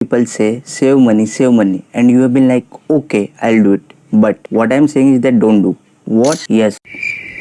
People say save money, and you have been like, okay, I'll do it. But what I'm saying is that don't do. What? Yes.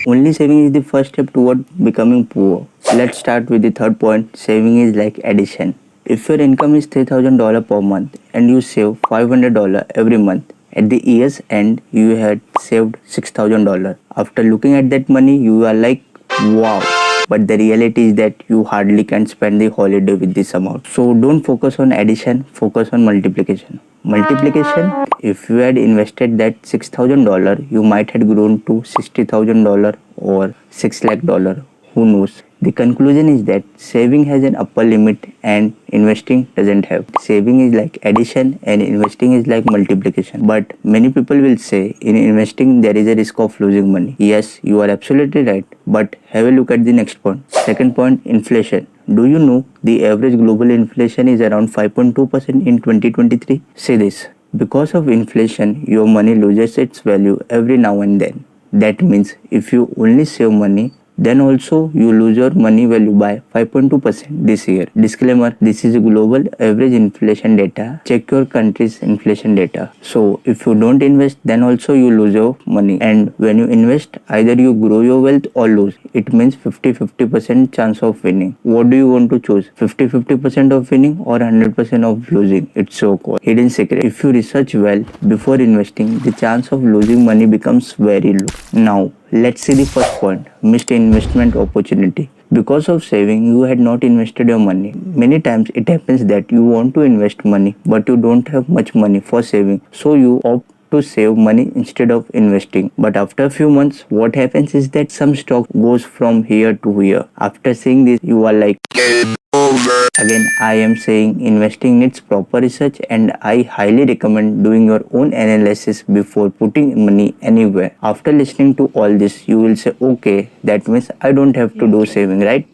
Only saving is the first step toward becoming poor. Let's start with the third point. Saving is like addition. If your income is $3,000 per month and you save $500 every month, at the year's end you had saved $6,000. After looking at that money, you are like, wow. But the reality is that you hardly can spend the holiday with this amount. So don't focus on addition, focus on multiplication. Multiplication, if you had invested that $6,000, you might have grown to $60,000 or $6 lakh. Who knows? The conclusion is that saving has an upper limit and investing doesn't have. Saving is like addition and investing is like multiplication. But many people will say in investing there is a risk of losing money. Yes, you are absolutely right. But have a look at the next point. Second point, inflation. Do you know the average global inflation is around 5.2% in 2023? See this. Because of inflation, your money loses its value every now and then. That means if you only save money, then also you lose your money value by 5.2% this year. Disclaimer, this is global average inflation data. Check your country's inflation data. So if you don't invest, then also you lose your money. And when you invest, either you grow your wealth or lose. It means 50-50% chance of winning. What do you want to choose? 50-50% of winning or 100% of losing? It's so cool. Hidden secret. If you research well before investing, the chance of losing money becomes very low. Now, let's see the first point, missed investment opportunity. Because of saving, you had not invested your money. Many times it happens that you want to invest money, but you don't have much money for saving. So you opt to save money instead of investing. But after a few months, what happens is that some stock goes from here to here. After seeing this, you are like, again, I am saying investing needs proper research and I highly recommend doing your own analysis before putting money anywhere. After listening to all this, you will say, okay, that means I don't have to do saving, right?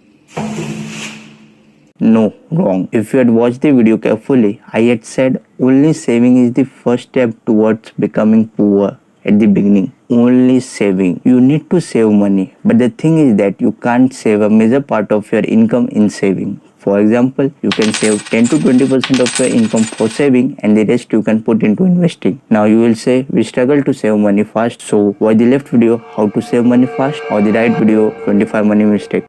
No, wrong. If you had watched the video carefully, I had said only saving is the first step towards becoming poor at the beginning. Only saving. You need to save money. But the thing is that you can't save a major part of your income in saving. For example, you can save 10 to 20% of your income for saving and the rest you can put into investing. Now you will say, we struggle to save money fast. So watch the left video, how to save money fast, or the right video, 25 money mistakes.